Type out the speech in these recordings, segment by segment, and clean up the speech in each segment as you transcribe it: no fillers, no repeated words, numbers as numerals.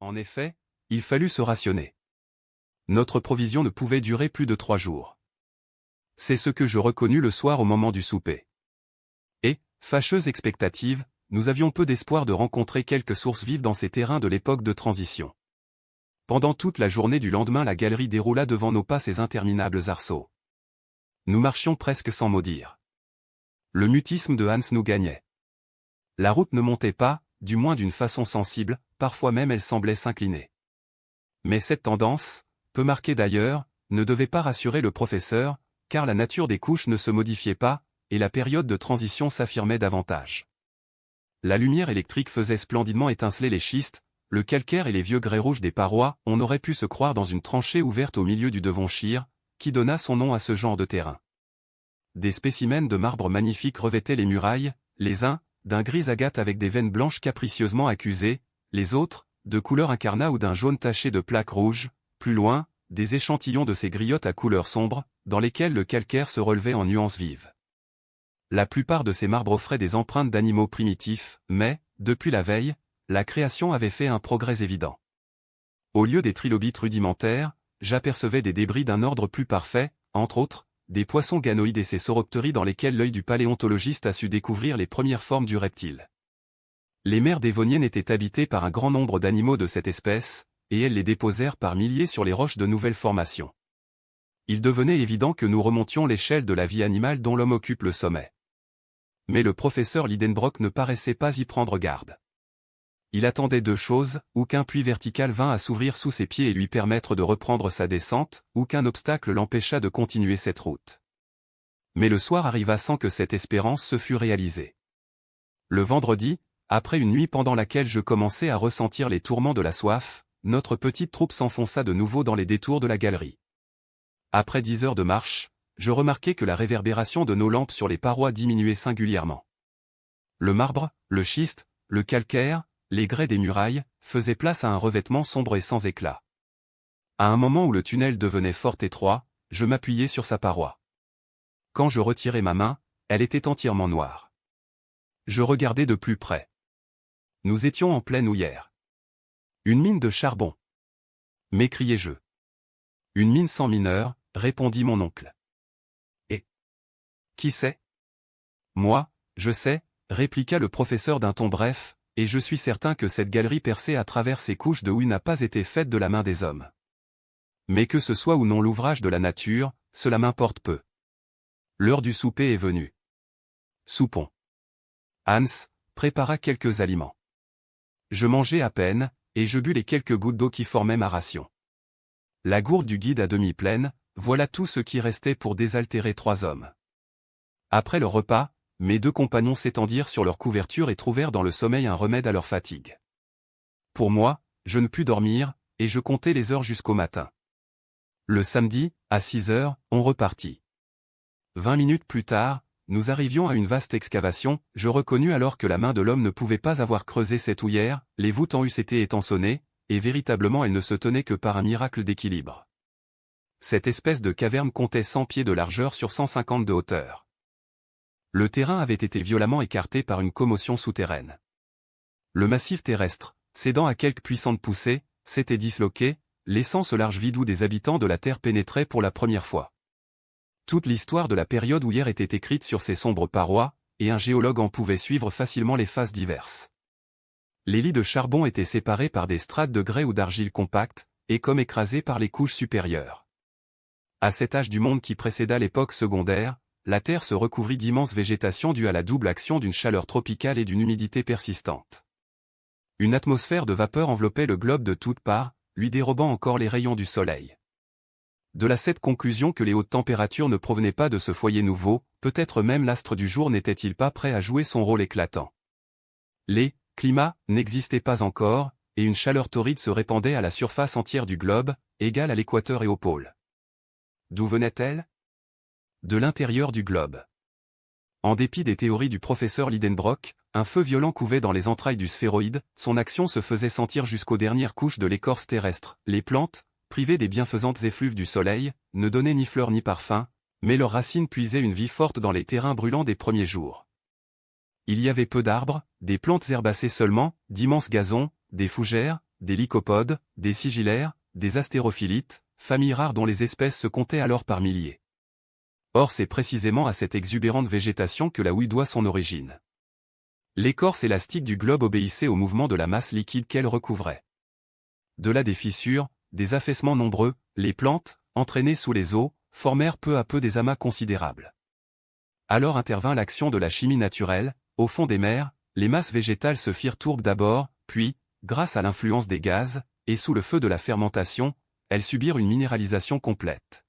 En effet, il fallut se rationner. Notre provision ne pouvait durer plus de 3 jours. C'est ce que je reconnus le soir au moment du souper. Et, fâcheuse expectative, nous avions peu d'espoir de rencontrer quelques sources vives dans ces terrains de l'époque de transition. Pendant toute la journée du lendemain, la galerie déroula devant nos pas ses interminables arceaux. Nous marchions presque sans mot dire. Le mutisme de Hans nous gagnait. La route ne montait pas, du moins d'une façon sensible, parfois même elle semblait s'incliner. Mais cette tendance, peu marquée d'ailleurs, ne devait pas rassurer le professeur, car la nature des couches ne se modifiait pas, et la période de transition s'affirmait davantage. La lumière électrique faisait splendidement étinceler les schistes, le calcaire et les vieux grès rouges des parois. On aurait pu se croire dans une tranchée ouverte au milieu du Devonshire, qui donna son nom à ce genre de terrain. Des spécimens de marbre magnifiques revêtaient les murailles, les uns, d'un gris agate avec des veines blanches capricieusement accusées, les autres, de couleur incarnat ou d'un jaune taché de plaques rouges, plus loin, des échantillons de ces griottes à couleur sombre, dans lesquelles le calcaire se relevait en nuances vives. La plupart de ces marbres offraient des empreintes d'animaux primitifs, mais, depuis la veille, la création avait fait un progrès évident. Au lieu des trilobites rudimentaires, j'apercevais des débris d'un ordre plus parfait, entre autres, des poissons ganoïdes et ces sauropteries dans lesquels l'œil du paléontologiste a su découvrir les premières formes du reptile. Les mers dévoniennes étaient habitées par un grand nombre d'animaux de cette espèce, et elles les déposèrent par milliers sur les roches de nouvelles formations. Il devenait évident que nous remontions l'échelle de la vie animale dont l'homme occupe le sommet. Mais le professeur Lidenbrock ne paraissait pas y prendre garde. Il attendait deux choses, ou qu'un puits vertical vînt à s'ouvrir sous ses pieds et lui permettre de reprendre sa descente, ou qu'un obstacle l'empêchât de continuer cette route. Mais le soir arriva sans que cette espérance se fût réalisée. Le vendredi, après une nuit pendant laquelle je commençais à ressentir les tourments de la soif, notre petite troupe s'enfonça de nouveau dans les détours de la galerie. Après 10 heures de marche, je remarquai que la réverbération de nos lampes sur les parois diminuait singulièrement. Le marbre, le schiste, le calcaire, les grès des murailles, faisaient place à un revêtement sombre et sans éclat. À un moment où le tunnel devenait fort étroit, je m'appuyai sur sa paroi. Quand je retirai ma main, elle était entièrement noire. Je regardai de plus près. Nous étions en pleine houillère. Une mine de charbon. M'écriai-je. Une mine sans mineur, répondit mon oncle. Et qui sait? Moi, je sais, répliqua le professeur d'un ton bref, et je suis certain que cette galerie percée à travers ces couches de houille n'a pas été faite de la main des hommes. Mais que ce soit ou non l'ouvrage de la nature, cela m'importe peu. L'heure du souper est venue. Soupons. Hans prépara quelques aliments. Je mangeai à peine, et je bus les quelques gouttes d'eau qui formaient ma ration. La gourde du guide à demi pleine, voilà tout ce qui restait pour désaltérer 3 hommes. Après le repas, mes 2 compagnons s'étendirent sur leur couverture et trouvèrent dans le sommeil un remède à leur fatigue. Pour moi, je ne pus dormir, et je comptai les heures jusqu'au matin. Le samedi, à 6 heures, on repartit. 20 minutes plus tard, nous arrivions à une vaste excavation. Je reconnus alors que la main de l'homme ne pouvait pas avoir creusé cette houillère, les voûtes en eussent été étançonnées, et véritablement elle ne se tenait que par un miracle d'équilibre. Cette espèce de caverne comptait 100 pieds de largeur sur 150 de hauteur. Le terrain avait été violemment écarté par une commotion souterraine. Le massif terrestre, cédant à quelques puissantes poussées, s'était disloqué, laissant ce large vide où des habitants de la Terre pénétraient pour la première fois. Toute l'histoire de la période houillère était écrite sur ces sombres parois, et un géologue en pouvait suivre facilement les phases diverses. Les lits de charbon étaient séparés par des strates de grès ou d'argile compactes, et comme écrasés par les couches supérieures. À cet âge du monde qui précéda l'époque secondaire, la Terre se recouvrit d'immenses végétations dues à la double action d'une chaleur tropicale et d'une humidité persistante. Une atmosphère de vapeur enveloppait le globe de toutes parts, lui dérobant encore les rayons du soleil. De là cette conclusion que les hautes températures ne provenaient pas de ce foyer nouveau, peut-être même l'astre du jour n'était-il pas prêt à jouer son rôle éclatant. Les climats n'existaient pas encore, et une chaleur torride se répandait à la surface entière du globe, égale à l'équateur et au pôle. D'où venait-elle? De l'intérieur du globe. En dépit des théories du professeur Lidenbrock, un feu violent couvait dans les entrailles du sphéroïde, son action se faisait sentir jusqu'aux dernières couches de l'écorce terrestre. Les plantes, privées des bienfaisantes effluves du soleil, ne donnaient ni fleurs ni parfum, mais leurs racines puisaient une vie forte dans les terrains brûlants des premiers jours. Il y avait peu d'arbres, des plantes herbacées seulement, d'immenses gazons, des fougères, des lycopodes, des sigillaires, des astérophilites, familles rares dont les espèces se comptaient alors par milliers. Or c'est précisément à cette exubérante végétation que la houille doit son origine. L'écorce élastique du globe obéissait au mouvement de la masse liquide qu'elle recouvrait. De là des fissures, des affaissements nombreux, les plantes, entraînées sous les eaux, formèrent peu à peu des amas considérables. Alors intervint l'action de la chimie naturelle, au fond des mers, les masses végétales se firent tourbes d'abord, puis, grâce à l'influence des gaz, et sous le feu de la fermentation, elles subirent une minéralisation complète.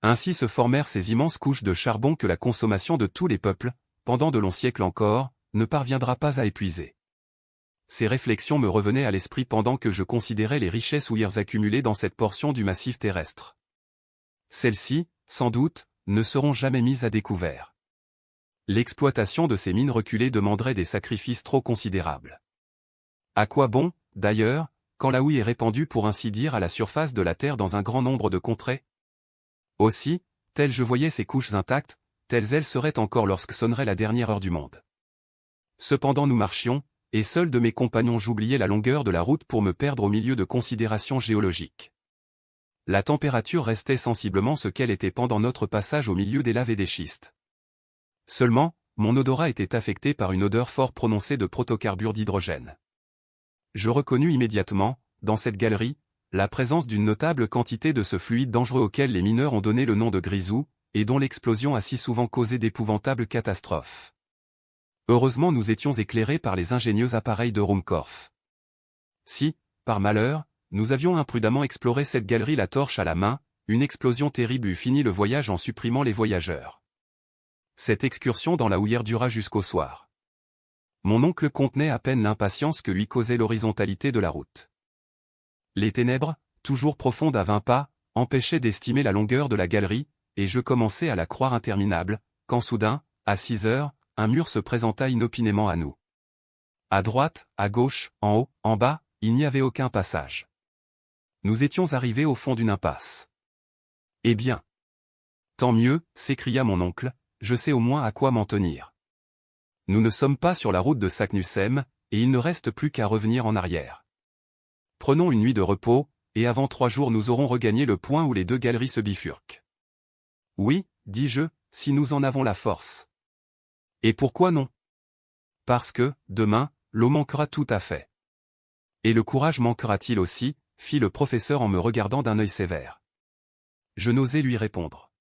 Ainsi se formèrent ces immenses couches de charbon que la consommation de tous les peuples, pendant de longs siècles encore, ne parviendra pas à épuiser. Ces réflexions me revenaient à l'esprit pendant que je considérais les richesses houillères accumulées dans cette portion du massif terrestre. Celles-ci, sans doute, ne seront jamais mises à découvert. L'exploitation de ces mines reculées demanderait des sacrifices trop considérables. À quoi bon, d'ailleurs, quand la houille est répandue pour ainsi dire à la surface de la Terre dans un grand nombre de contrées? Aussi, tel je voyais ces couches intactes, telles elles seraient encore lorsque sonnerait la dernière heure du monde. Cependant nous marchions, et seul de mes compagnons j'oubliais la longueur de la route pour me perdre au milieu de considérations géologiques. La température restait sensiblement ce qu'elle était pendant notre passage au milieu des laves et des schistes. Seulement, mon odorat était affecté par une odeur fort prononcée de protocarbures d'hydrogène. Je reconnus immédiatement, dans cette galerie, la présence d'une notable quantité de ce fluide dangereux auquel les mineurs ont donné le nom de grisou, et dont l'explosion a si souvent causé d'épouvantables catastrophes. Heureusement nous étions éclairés par les ingénieux appareils de Ruhmkorff. Si, par malheur, nous avions imprudemment exploré cette galerie la torche à la main, une explosion terrible eût fini le voyage en supprimant les voyageurs. Cette excursion dans la houillère dura jusqu'au soir. Mon oncle contenait à peine l'impatience que lui causait l'horizontalité de la route. Les ténèbres, toujours profondes à 20 pas, empêchaient d'estimer la longueur de la galerie, et je commençais à la croire interminable, quand soudain, à 6 heures, un mur se présenta inopinément à nous. À droite, à gauche, en haut, en bas, il n'y avait aucun passage. Nous étions arrivés au fond d'une impasse. Eh bien! Tant mieux, s'écria mon oncle, je sais au moins à quoi m'en tenir. Nous ne sommes pas sur la route de Saknussemm, et il ne reste plus qu'à revenir en arrière. Prenons une nuit de repos, et avant 3 jours nous aurons regagné le point où les deux galeries se bifurquent. Oui, dis-je, si nous en avons la force. Et pourquoi non? Parce que, demain, l'eau manquera tout à fait. Et le courage manquera-t-il aussi, fit le professeur en me regardant d'un œil sévère. Je n'osais lui répondre.